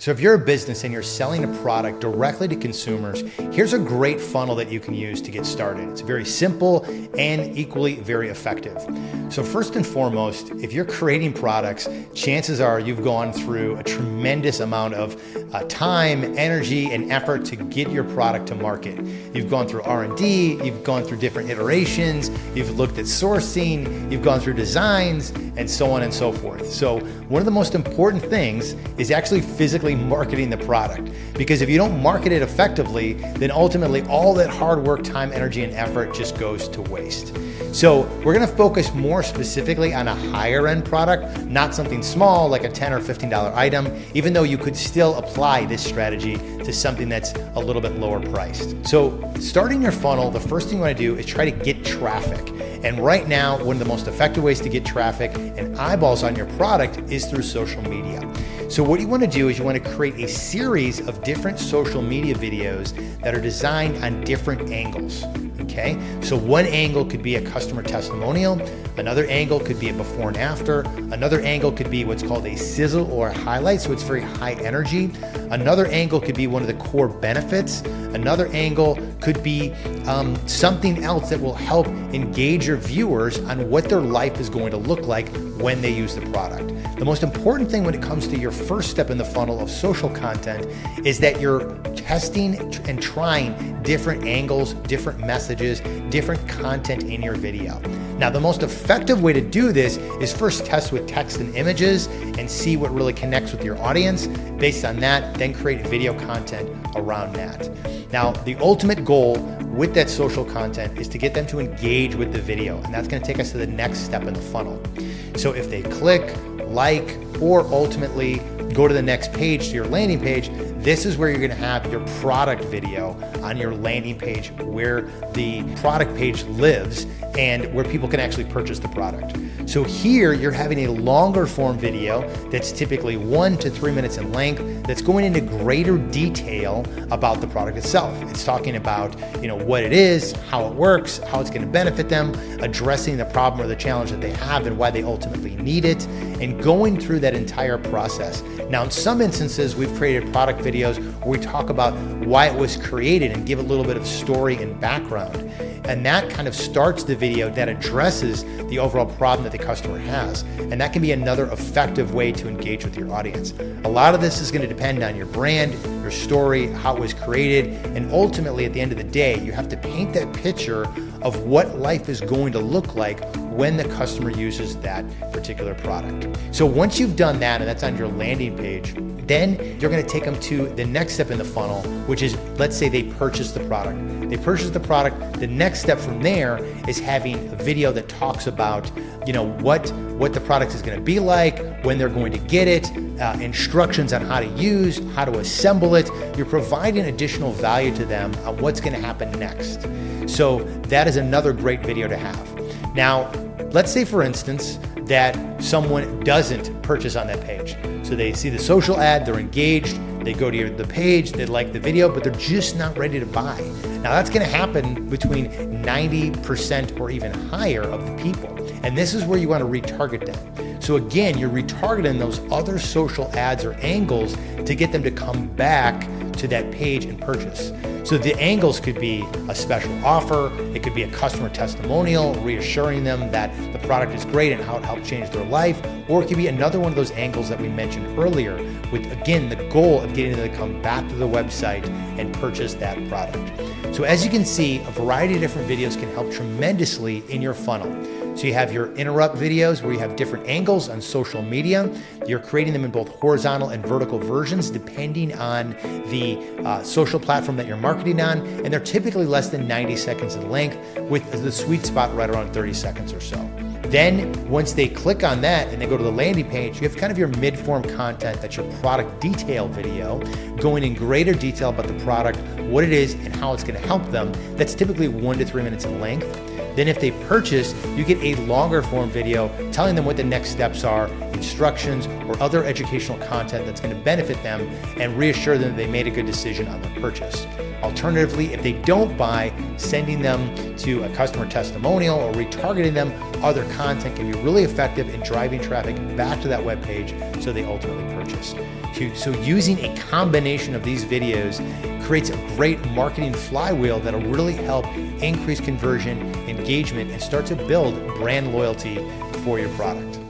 So if you're a business and you're selling a product directly to consumers, here's a great funnel that you can use to get started. It's very simple and equally very effective. So first and foremost, if you're creating products, chances are you've gone through a tremendous amount of time, energy, and effort to get your product to market. You've gone through R&D, you've gone through different iterations, you've looked at sourcing, you've gone through designs, and so on and so forth. So one of the most important things is actually physically marketing the product, because if you don't market it effectively, then ultimately all that hard work, time, energy, and effort just goes to waste. So we're going to focus more specifically on a higher end product, not something small like a $10 or $15 item, even though you could still apply this strategy to something that's a little bit lower priced. So starting your funnel, the first thing you want to do is try to get traffic. And right now, one of the most effective ways to get traffic and eyeballs on your product is through social media. So what you want to do is you want to create a series of different social media videos that are designed on different angles. Okay, so one angle could be a customer testimonial, another angle could be a before and after, another angle could be what's called a sizzle or a highlight, so it's very high energy. Another angle could be one of the core benefits. Another angle could be something else that will help engage your viewers on what their life is going to look like when they use the product. The most important thing when it comes to your first step in the funnel of social content is that you're testing and trying different angles, different messages, different content in your video. Now, the most effective way to do this is first test with text and images and see what really connects with your audience. Based on that, then create video content around that. Now, the ultimate goal with that social content is to get them to engage with the video, and that's going to take us to the next step in the funnel. So if they click, like, or ultimately go to the next page, to your landing page, this is where you're going to have your product video on your landing page, where the product page lives and where people can actually purchase the product. So here you're having a longer form video that's typically 1 to 3 minutes in length, that's going into greater detail about the product itself. It's talking about, what it is, how it works, how it's going to benefit them, addressing the problem or the challenge that they have and why they ultimately need it, and going through that entire process. Now, in some instances, we've created product videos where we talk about why it was created and give a little bit of story and background. And that kind of starts the video that addresses the overall problem that the customer has. And that can be another effective way to engage with your audience. A lot of this is going to depend on your brand, your story, how it was created, and ultimately at the end of the day, you have to paint that picture of what life is going to look like when the customer uses that particular product. So once you've done that, and that's on your landing page, then you're going to take them to the next step in the funnel, which is, let's say they purchase the product. They purchase the product. The next step from there is having a video that talks about, what the product is going to be like, when they're going to get it, instructions on how to use, how to assemble it. You're providing additional value to them on what's going to happen next. So that is another great video to have. Now, let's say, for instance, that someone doesn't purchase on that page. So they see the social ad, they're engaged, they go to the page, they like the video, but they're just not ready to buy. Now, that's going to happen between 90% or even higher of the people. And this is where you want to retarget them. So again, you're retargeting those other social ads or angles to get them to come back to that page and purchase. So the angles could be a special offer, it could be a customer testimonial, reassuring them that the product is great and how it helped change their life, or it could be another one of those angles that we mentioned earlier with, again, the goal of getting them to come back to the website and purchase that product. So as you can see, a variety of different videos can help tremendously in your funnel. So you have your interrupt videos where you have different angles on social media. You're creating them in both horizontal and vertical versions depending on the social platform that you're marketing on, and they're typically less than 90 seconds in length with the sweet spot right around 30 seconds or so. Then once they click on that and they go to the landing page, you have kind of your mid-form content. That's your product detail video, going in greater detail about the product, what it is, and how it's going to help them. That's typically 1 to 3 minutes in length. Then if they purchase, you get a longer form video telling them what the next steps are, instructions, or other educational content that's going to benefit them and reassure them that they made a good decision on their purchase. Alternatively, if they don't buy, sending them to a customer testimonial or retargeting them, other content can be really effective in driving traffic back to that web page so they ultimately purchase. So using a combination of these videos creates a great marketing flywheel that'll really help increase conversion, engagement, and start to build brand loyalty for your product.